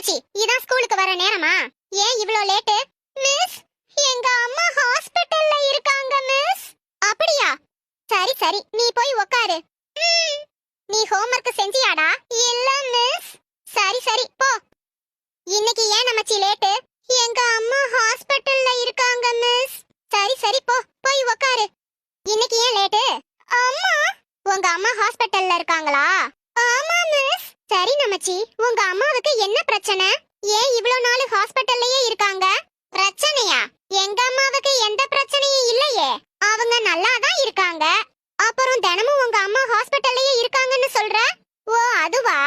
நமச்சி, இதான் ஸ்கூலுக்கு வர நேரமா? ஏன் இவ்ளோ லேட்? மிஸ், எங்க அம்மா ஹாஸ்பிடல்ல இருக்காங்க மிஸ். அப்படியா? சரி சரி, நீ போய் உட்காரு. நீ ஹோம்வொர்க் செஞ்சியாடா? இல்ல மிஸ். சரி சரி போ. இன்னைக்கு ஏன் நமச்சி லேட்? எங்க அம்மா ஹாஸ்பிடல்ல இருக்காங்க மிஸ். சரி சரி போ, போய் உட்காரு. இன்னைக்கு ஏன் லேட்? அம்மா, உங்க அம்மா ஹாஸ்பிடல்ல இருக்காங்களா? ஆமா மிஸ். சரி நமச்சி, உங்க அம்மாவுக்கு என்ன பிரச்சனை? ஏன் இவ்ளோ நாள் ஹாஸ்பிடல்லயே இருக்காங்க? பிரச்சனையா? எங்க அம்மாவுக்கு எந்த பிரச்சனையும் இல்லையே. அவங்க நல்லா தான் இருக்காங்க. அப்புறம் தினமும் உங்க அம்மா ஹாஸ்பிடல்லயே இருக்காங்கன்னு சொல்ற? ஓ அதுவா?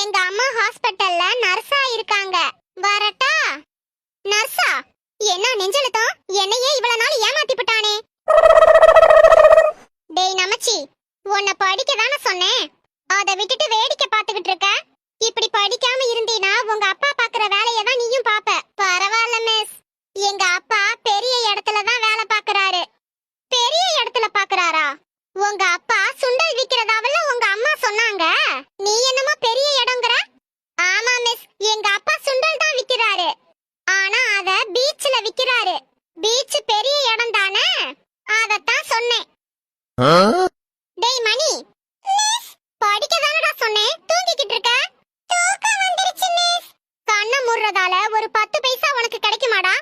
எங்க அம்மா ஹாஸ்பிடல்ல நர்ஸா இருக்காங்க. வரட்டா? நர்ஸா? என்ன நெஞ்செழுத்தம்? என்னையே இவ்வளவு நாள் ஏமாத்தி விட்டானே. டேய் நமச்சி, உன்னை படிக்க தானே சொன்னேன். அதை விட்டுட்டு வேடிக்கை பார்த்துக்கிட்டு இருக்க. இப்படி படிக்காம இருந்தீனா உங்க அப்பா பாக்குற வேலையை தான் நீயும் பாப்ப. பரவாயில்ல மிஸ், எங்க அப்பா பெரிய இடத்துல தான் வேலை பாக்குறாரு. பெரிய இடத்துல பாக்குறாரா? உங்க அப்பா சுண்டல் விக்கிறதாவல உங்க அம்மா சொன்னாங்க. நீ என்னமோ பெரிய இடம்ங்கற? ஆமா மிஸ், எங்க அப்பா சுண்டல் தான் விக்கிறாரு. ஆனா அத பீச்ல விக்கிறாரு. பீச் பெரிய இடம் தானே, அதத்தான் சொன்னேன். டேய் மணி, படிக்க தானடா சொன்னேன், தூங்கிக்கிட்டு இருக்க? தூக்கம் வந்துருச்சு மிஸ். கண்ணை மூடுறதால ஒரு 10 பைசா உனக்கு கிடைக்குமாடா?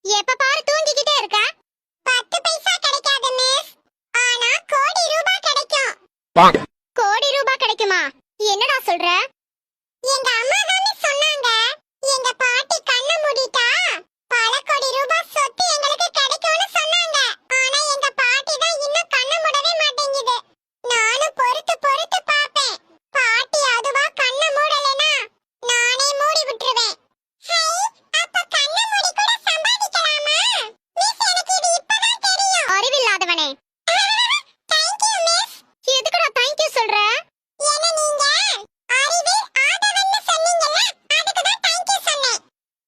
எப்ப பாரு தூங்கிக்கிட்டே இருக்க. 10 பைசா கிடைக்காது மிஸ், ஆனா கோடி ரூபாய் கிடைக்கும். கோடி ரூபாய் கிடைக்குமா? என்னடா சொல்ற? எங்க அம்மா தானே சொன்னாங்க, எங்க பாட்டி கண்ணை மூடிட்டா பல கோடி ரூபாய் சொத்து எங்களுக்கு கிடைக்கும்னு சொன்னாங்க. ஆனா எங்க பாட்டி தான் இன்னும் கண்ணை மூடவே மாட்டேங்குது. நானும் பொறுத்து பொறுத்து பாப்பேன். பாட்டி அதுவா கண்ணை மூடலனா நானே மூடி விட்டுருவேன். ஹை, அப்ப கண்ணை மூடி கூட சம்பாதிக்கலாமா? மிஸ், எனக்கு இது இப்பதான் தெரியும். அறிவில்லாதவனே. Thank you miss. எதுக்குடா thank you சொல்ற? என்ன நீங்க அறிவில் ஆதவன்னு சொன்னீங்கல்ல, அதுக்கு தான் thank you சொன்னேன்.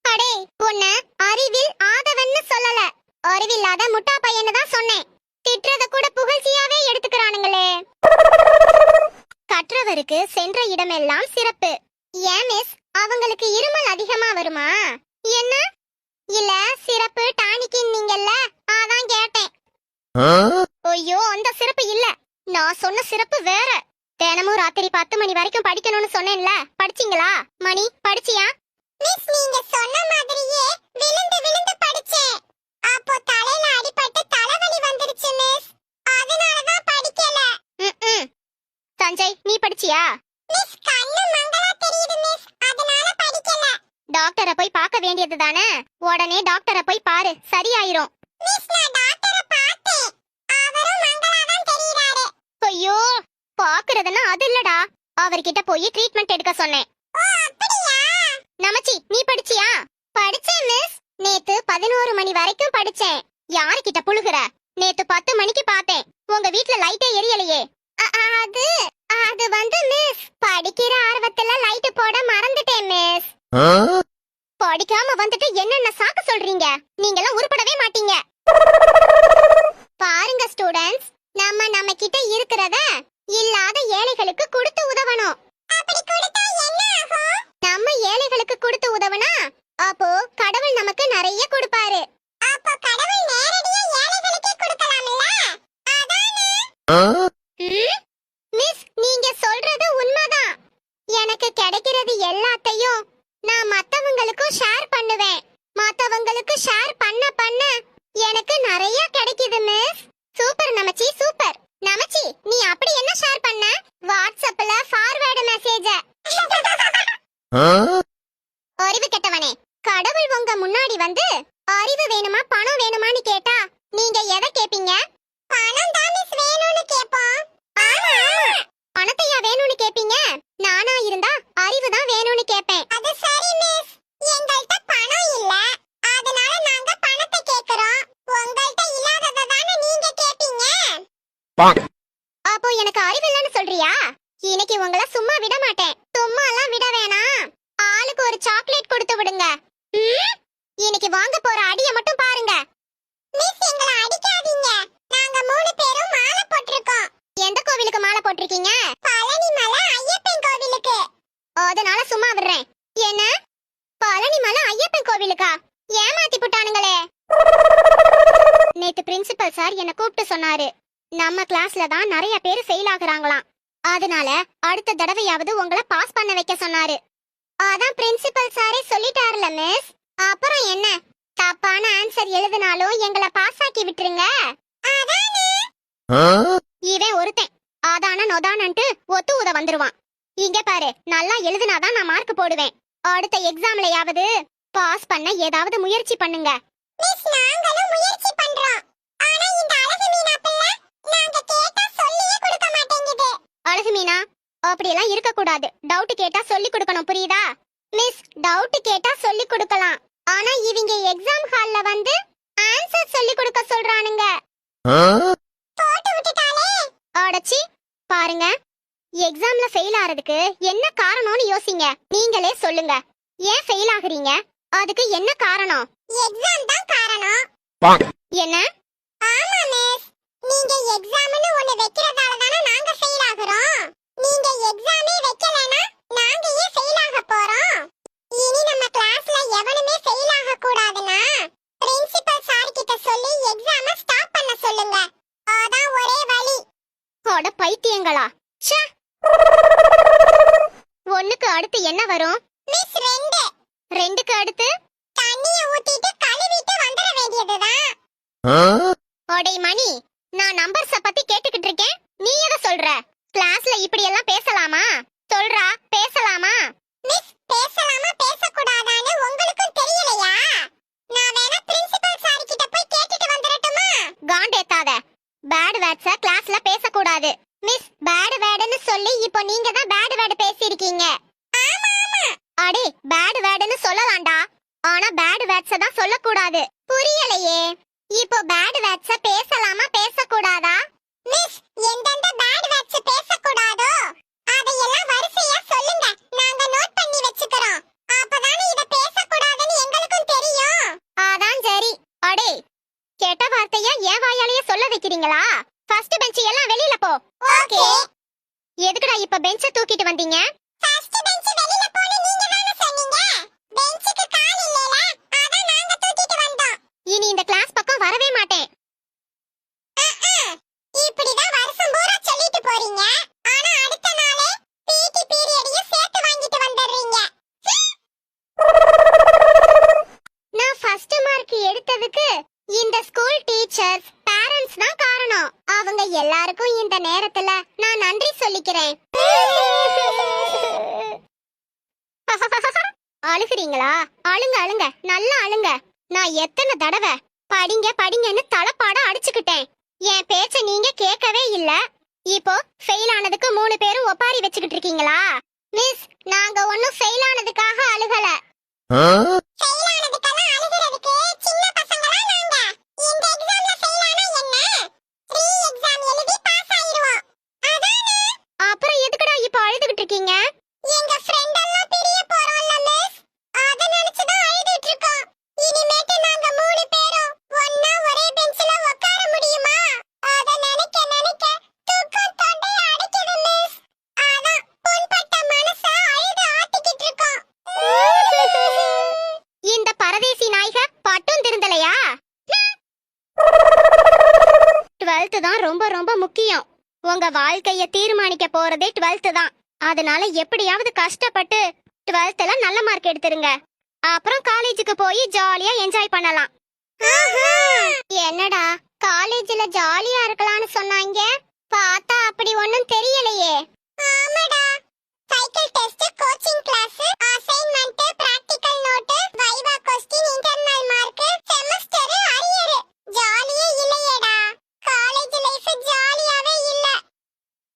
அடே, பொண்ணு அறிவில் ஆதவன்னு சொல்லல, அறிவில்லாத முட்டா பையன்னு தான் சொன்னேன். திட்றத கூட புகழ்ச்சியாவே எடுத்துக்கறானுங்களே. கற்றவருக்கு சென்ற இடமெல்லாம் சிறப்பு. ஏன் மிஸ், அவங்களுக்கு இருமல் அதிகமா வருமா? என்ன? இல்ல சிறப்பு டானிக்கின் நீங்கல்ல, அதான் கேட்டேன். ஐயோ, அந்த சிறப்பு இல்ல, நான் சொன்ன சிறப்பு வேற. தினமும் ராத்திரி 10 மணி வரைக்கும் படிக்கணும்னு சொன்னேன்ல, படிச்சீங்களா? மணி, படிச்சியா? மிஸ், நீங்க சொன்ன மாதிரியே விழுந்து விழுந்து படிச்சேன். அப்போ தலையில அடிபட்டு தலைவலி வந்துருச்சு மிஸ், அதனால தான் படிக்கல. சஞ்சய், நீ படிச்சியா? மிஸ், கண்ணு மங்கலா தெரியுது மிஸ், அதனால படிக்கல. டாக்டரை போய் பார்க்க வேண்டியது தானே, உடனே டாக்டரை போய் பாரு, சரியாயிரும். மிஸ், நான் டாக்டரை பார்த்தேன், அவரும் மங்கலா தான் தெரியுறாரு. ஐயோ, பாக்குறதுன்னா அது இல்லடா, அவர்கிட்ட போய் ட்ரீட்மெண்ட் எடுக்க சொன்னேன். ஓ அப்படியா? நமச்சி, நீ படிச்சியா? படிச்சேன் மிஸ், நேத்து 11 மணி வரைக்கும் படிச்சேன். யார்கிட்ட புழுகுற? நேத்து 10 மணிக்கு பார்த்தேன், உங்க வீட்ல லைட்டே எரியலையே. அது வந்து மிஸ், படிக்கிற ஆர்வத்துல லைட் போட மறந்துட்டேன் மிஸ். படிக்காம வந்துட்டு என்னென்ன சாக்கு சொல்றீங்க? நீங்கலாம் உருப்படவே மாட்டீங்க. பாருங்க ஸ்டூடண்ட்ஸ், நம்ம கிட்ட இருக்கிறத இல்லாத ஏழைகளுக்கு கொடுத்து உதவணும். அப்படி கொடுத்தா என்ன ஆகும்? நம்ம ஏழைகளுக்கு கொடுத்து உதவனா அப்போ கடவுள் நமக்கு நிறைய கொடுப்பாரு. அப்போ கடவுள் நேரடியா ஏழைகளுக்கே கொடுக்கலாம்ல, அதானே? மிஸ், நீங்க சொல்றது உண்மைதான். எனக்கு கிடைக்கிறது எல்லாத்தையும் நான் மத்தவங்களுக்கும் ஷேர் பண்ணுவேன். மத்தவங்களுக்கு ஷேர் பண்ண பண்ண எனக்கு நிறைய கிடைக்குது miss. Super Namachi, super. Namachi, நீ அப்படி என்ன ஷேர் பண்ண? வாட்ஸ்அப்ல ஃபார்வர்ட் மெசேஜ். அறிவு கெட்டவனே, கடவுள் உங்க முன்னாடி வந்து அறிவு வேணுமா பணம் வேணுமான்னு கேட்டா நீங்க எதை கேப்பீங்க? பணம் தான் மிஸ் வேணும்னு கேப்போம். ஆமா, பணத்தையா வேணும்னு கேப்பீங்க? நானா இருந்தா அறிவு தான் வேணும்னு கேப்பேன். அது சரி மிஸ், எங்கள்ட்ட பணம் இல்ல, அதனால நாங்க பணத்தை கேக்குறோம். உங்கள்ட்ட இல்லாதத தான நீங்க கேப்பீங்க. அப்போ எனக்கு அறிவு இல்லன்னு சொல்றியா? இன்னைக்கு உங்களை சும்மா விட மாட்டேன். சும்மா எல்லாம் விட வேணாம், ஆளுக்கு ஒரு சாக்லேட் கொடுத்து விடுங்க. இன்னைக்கு வாங்க போற அடிய மட்டும் பாருங்க. மிஸ், எங்களை அடிக்காதீங்க, நாங்க 3 பேரும் மாலை போட்டுருக்கோம். எந்த கோவிலுக்கு மாலை போட்டிருக்கீங்க? பழனி மலை ஐயப்பன் கோவிலுக்கு. அதனால சும்மா விடுறேன். என்ன கோவிலுக்கா? ஏமாத்தி புட்டானுங்களே. நேத்து பிரின்சிபல் சார் என்ன கூப்பிட்டு சொன்னாரு, நம்ம கிளாஸ்ல தான் நிறைய பேர் ஃபெயில் ஆகுறாங்களாம். அதனால அடுத்த தடவையாவது உங்களை பாஸ் பண்ண வைக்க சொன்னாரு. அதான் பிரின்சிபல் சாரே சொல்லிட்டாருல மிஸ். அப்புறம் என்ன, தப்பான ஆன்சர் எழுதினாலும் எங்களை பாஸ் ஆக்கி விட்டுருங்க. இவன் ஒருத்தன் அதான நொதானன்ட்டு ஒத்து ஊத வந்துருவான். இங்க பாரு, நல்லா எழுதினாதான் நான் மார்க் போடுவேன். அடுத்த எக்ஸாம்லயாவது பாஸ் பண்ண ஏதாவது முயற்சி பண்ணுங்க. மிஸ், நாங்களும் முயற்சி பண்றோம். ஆனா இந்த அழகு மீனா பிள்ளை நாங்க கேட்டா சொல்லியே கொடுக்க மாட்டேங்குது. அழகு மீனா, அப்படி எல்லாம் இருக்க கூடாது. டவுட் கேட்டா சொல்லி கொடுக்கணும், புரியுதா? மிஸ், டவுட் கேட்டா சொல்லி கொடுக்கலாம். ஆனா இவங்க எக்ஸாம் ஹால்ல வந்து ஆன்சர் சொல்லி கொடுக்க சொல்றானுங்க. போட்டு விட்டுட்டாலே. அடச்சி, பாருங்க, எக்ஸாம்ல ஃபெயில் ஆறதுக்கு என்ன காரணம்னு யோசிங்க. நீங்களே சொல்லுங்க, ஏன் ஃபெயில் ஆகுறீங்க? அதுக்கு என்ன காரணம்? எக்ஸாம் தான் காரணம். என்ன? ஆமா மிஸ், நீங்க எக்ஸாம்னு ஒன்னு வைக்கிறதால தான நாங்க ஃபெயில் ஆகுறோம். நீங்க எக்ஸாமே வைக்கலனா நாங்க ஏன் ஃபெயில் ஆக போறோம்? இனி நம்ம கிளாஸ்ல எவனுமே ஃபெயில் ஆக கூடாதுனா பிரின்சிபல் சார் கிட்ட சொல்லி எக்ஸாமை ஸ்டாப் பண்ண சொல்லுங்க. அதான் ஒரே வழி. அட பைத்தியங்களா. ச்சே. ஒண்ணுக்கு அடுத்து என்ன வரும்? மிஸ், 2. 2க்கு அடுத்து தண்ணிய ஊத்திட்டு கழுவிட்டு வந்துற வேண்டியதுதான். ஓடே மணி, நான் நம்பர்ஸ பத்தி கேட்டுக்கிட்டு இருக்கேன். நீ எதை சொல்ற? கிளாஸ்ல இப்படி எல்லாம் பேசலாமா? சொல்றா, பேசலாமா? மிஸ், பேசலாமா பேச கூடாதான்னு உங்களுக்கும் தெரியலையா? நான் வேணா பிரின்சிபல் சார் கிட்ட போய் கேட்டுட்டு வந்துறட்டுமா? காண்டேத்தாத. பேட் வேர்ட்ஸ கிளாஸ்ல பேச கூடாது. மிஸ், பேட் வேர்ட்னு சொல்லி இப்போ நீங்க தான் பேட் வேர்ட் பேசிருக்கீங்க. ஆமா ஆமா. அடே, பேட் வேர்ட்னு சொல்லலாம்டா. ஆனா பேட் வேர்ட்ஸ தான் சொல்ல கூடாது. புரியலையே. இப்போ பேட் வேர்ட்ஸ பேசலாமா பேச கூடாதா? மிஸ், எந்தெந்த பேட் வேர்ட்ஸ் பேச கூடாதோ அதையெல்லாம் வரிசையா சொல்லுங்க. நாங்க நோட் பண்ணி வெச்சுக்கறோம். அப்பதானே இத பேச கூடாதுன்னு எங்களுக்கும் தெரியும். அதான் சரி. அடே, கேட்ட வார்த்தையா ஏன் வாயாலேயே சொல்ல வைக்கிறீங்களா? ஃபர்ஸ்ட் பெஞ்ச் எல்லாம் வெளியில போ. ஓகே. எதுக்குடா இப்ப பெஞ்ச தூக்கிட்டு வந்தீங்க? ஃபர்ஸ்ட் பெஞ்ச் வெளியில போன்னு நீங்க தான சொன்னீங்க. பெஞ்சுக்கு கால் இல்லல, அதான் நாங்க தூக்கிட்டு வந்தோம். இனி இந்த கிளாஸ் பக்கம் வரவே மாட்டேன். இப்படி தான் வருஷம் பூரா சொல்லிட்டு போறீங்க. ஆனா அடுத்த நாளே பிடி பீரியடையும் சேர்த்து வாங்கிட்டு வந்துறீங்க. நான் ஃபர்ஸ்ட் மார்க் எடுத்ததுக்கு இந்த ஸ்கூல் டீச்சர்ஸ், பேரண்ட்ஸ் தான் காரணம். அவங்க எல்லாருக்கும் இந்த நேரத்துல நான் நன்றி சொல்லிக்கிறேன். அழுகுறீங்களா? அழுங்க அழுங்க, நல்லா அழுங்க. நான் எத்தனை தடவை படிங்க படிங்கன்னு தலப்பாட அடிச்சுக்கிட்டேன். என் பேச்ச நீங்க கேட்கவே இல்ல. இப்போ ஃபெயில் ஆனதுக்கு 3 பேரும் ஒப்பாரி வச்சுக்கிட்டு இருக்கீங்களா? மிஸ், நாங்க ஒண்ணும் ஃபெயில் ஆனதுக்காக அழுகல. ஃபெயில் ஆனதுக்கெல்லாம் அழுகிறதுக்கு சின்ன பசங்களா நாங்க. இந்த எக்ஸாம்ல ஃபெயில் ஆனா என்ன? ரீ எக்ஸாம் எழுதி பாஸ் ஆயிருவோம். அதானே? அப்புறம் எதுக்குடா இப்போ அழுதுகிட்டு இருக்கீங்க? எங்க ஃப்ரெண்ட் எல்லாம் பிரிய போறோம்ல மிஸ், அத நினைச்சு தான் அழுதிட்டு இருக்கோம். இனிமேட்டு நாங்க 3 பேரும் ஒண்ணா ஒரே பெஞ்ச்ல உட்கார முடியுமா? அத நினைக்க நினைக்க தூக்கம் தொண்டை அடைக்குது மிஸ். அதான் புண்பட்ட மனச அழுது ஆட்டிக்கிட்டு இருக்கோம். இந்த பரதேசி நாய்க பட்டும் திருந்தலையா? 12th தான் ரொம்ப ரொம்ப முக்கியம். உங்க வாழ்க்கைய தீர்மானிக்க போறதே 12th தான். அதனால எப்படியாவது கஷ்டப்பட்டு 12thல நல்ல மார்க் எடுத்துருங்க. அப்புறம் காலேஜுக்கு போய் ஜாலியா என்ஜாய் பண்ணலாம். என்னடா, காலேஜ்ல ஜாலியா இருக்கலாம்னு சொன்னாங்க, பார்த்தா அப்படி ஒண்ணும் தெரியலையே. ஆமாடா, cycle test, coaching class, assignment, practical note, viva question, internal mark, semester arrear. ஜாலியே இல்லையேடா. காலேஜ் லைஃப் ஜாலியாவே இல்ல.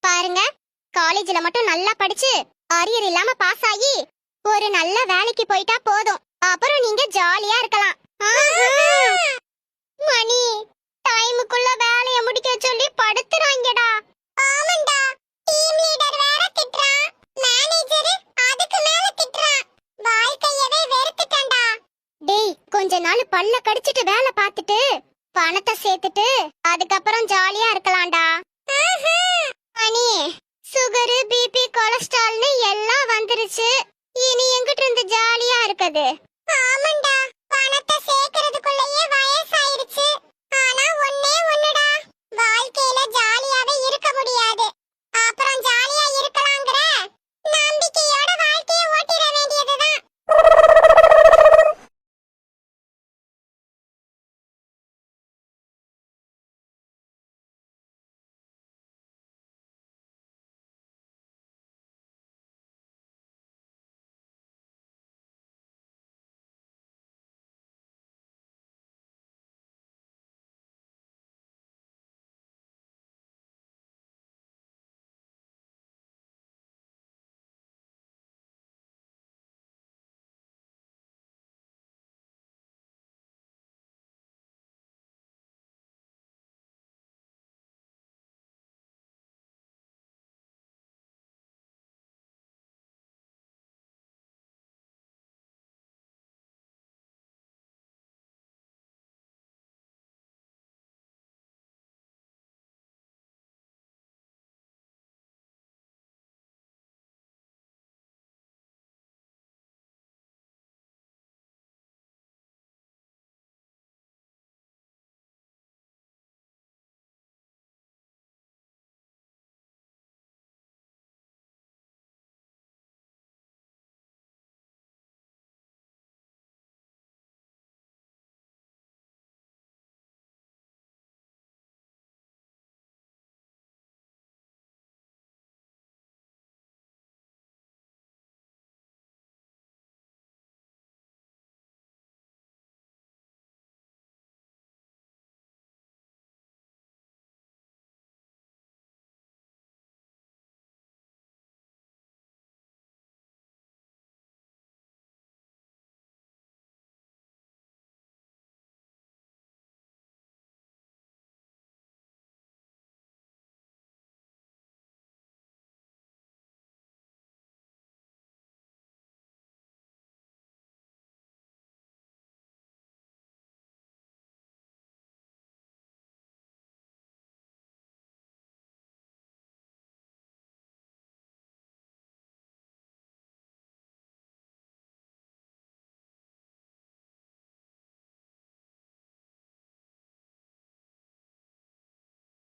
பாருங்க, காலேஜ்ல மட்டும் நல்லா படிச்சு அரியர் இல்லாம பாஸ் ஆகி ஒரு நல்ல வேலைக்கு போயிட்டா போதும். அப்புறம் நீங்க ஜாலியா இருக்கலாம். மணி, டைமுக்குள்ள வேலைய முடிக்க சொல்லி படுத்துறாங்கடா. ஆமாண்டா, டீம் லீடர் வேற திட்றான், மேனேஜர் அதுக்கு மேல திட்றான். வாழ்க்கையவே வெறுத்துட்டேன்டா. டேய், கொஞ்ச நாள் பல்ல கடிச்சிட்டு வேலை பார்த்துட்டு பணத்தை சேர்த்துட்டு அதுக்கப்புறம் ஜாலியா இருக்கலாம்டா. மணி, சுகர், பிபி, கொலஸ்ட்ரால்னு எல்லாம் வந்துருச்சு. இனி எங்கிட்ட இருந்து ஜாலியா இருக்குது? ஆமாண்டா.